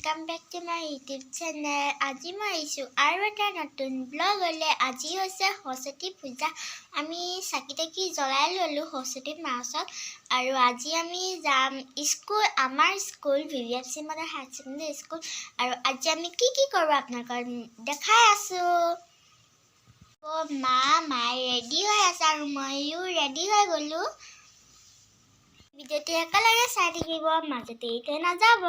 Welcome back to my YouTube channel. আজি মই আহিছোঁ আৰু এটা নতুন ব্লগলৈ। আজি হৈছে সৰস্বতী পূজা। আমি চাকি জ্বলাই ল'লোঁ সৰস্বতী মাৰ ওচৰত আৰু আজি আমি যাম স্কুল। আমাৰ school VVFC model higher secondary school. আৰু আজি আমি কি কৰোঁ আপোনালোকক দেখাই আছোঁ। মায়ে ৰেডি হৈ আছে আৰু ময়ো ৰেডি হৈ গ'লোঁ। ভিডিঅ'টো একেলগে চাই থাকিব, মাজতে এৰিথৈ নাযাব।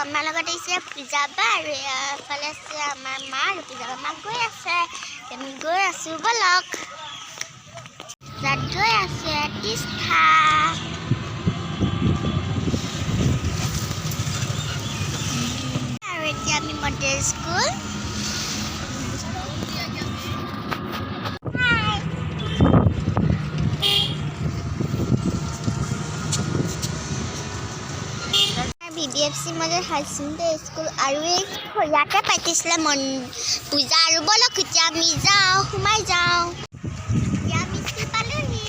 আমাৰ লগত আহিছে পূজা বা আৰু এফালে আছে আমাৰ মা আৰু পূজা মা গৈ আছে। আমি গৈ আছোঁ ব'লক। তাত গৈ আছে তিষ্ঠা। আৰু এতিয়া আমি model school. VVFC model higher secondary school আৰু ইয়াতে পাতিছিলে পূজা আৰু ব'লক এতিয়া আমি যাওঁ, সোমাই যাওঁ। এতিয়া আমি স্কুল পালোহি।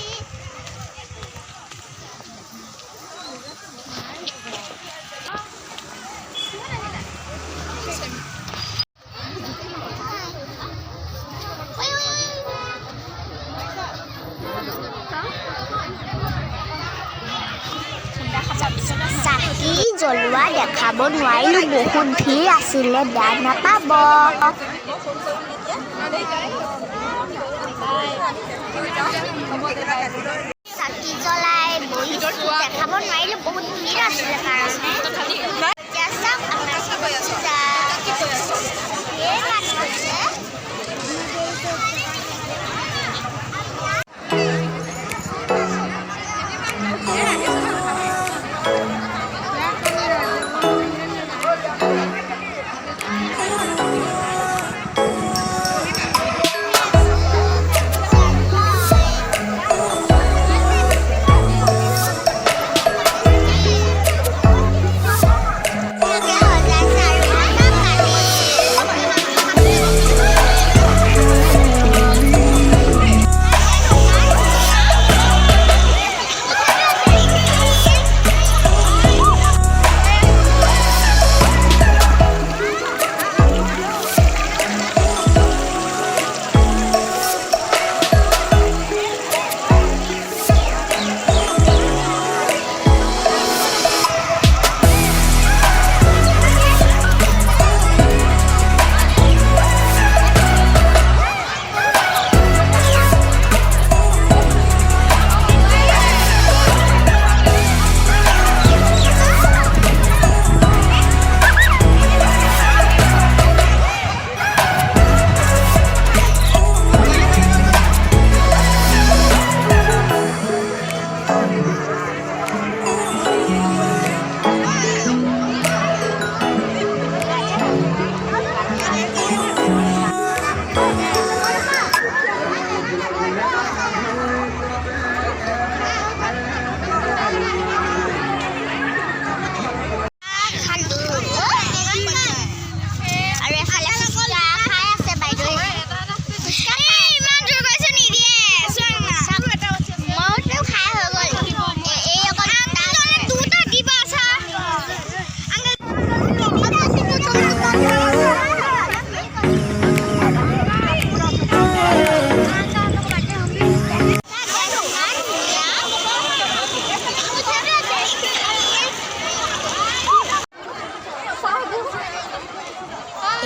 চাকি জ্বলোৱা দেখাব নোৱাৰিলোঁ, বহুত ভিৰ আছিলে, বেয়া নাপাব। চাকি জ্বলাই বহিছোঁ, দেখাব নোৱাৰিলোঁ, বহুত ভিৰ আছিলে কাৰণে। এতিয়া চাওক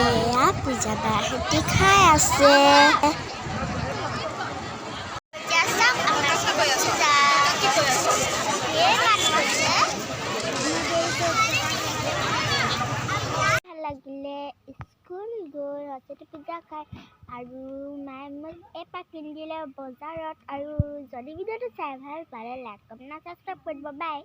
এয়া পূজা বাহঁতি খাই আছে। ভাল লাগিলে স্কুল গৈ সৰস্বতী পূজা খাই আৰু মায়ে মোক এপাক কিনি দিলে বজাৰত। আৰু যদি ভিডিঅ'টো চাই ভাল পালে লাইক কমেণ্ট ছাবস্ক্ৰাইব কৰিব। বাই।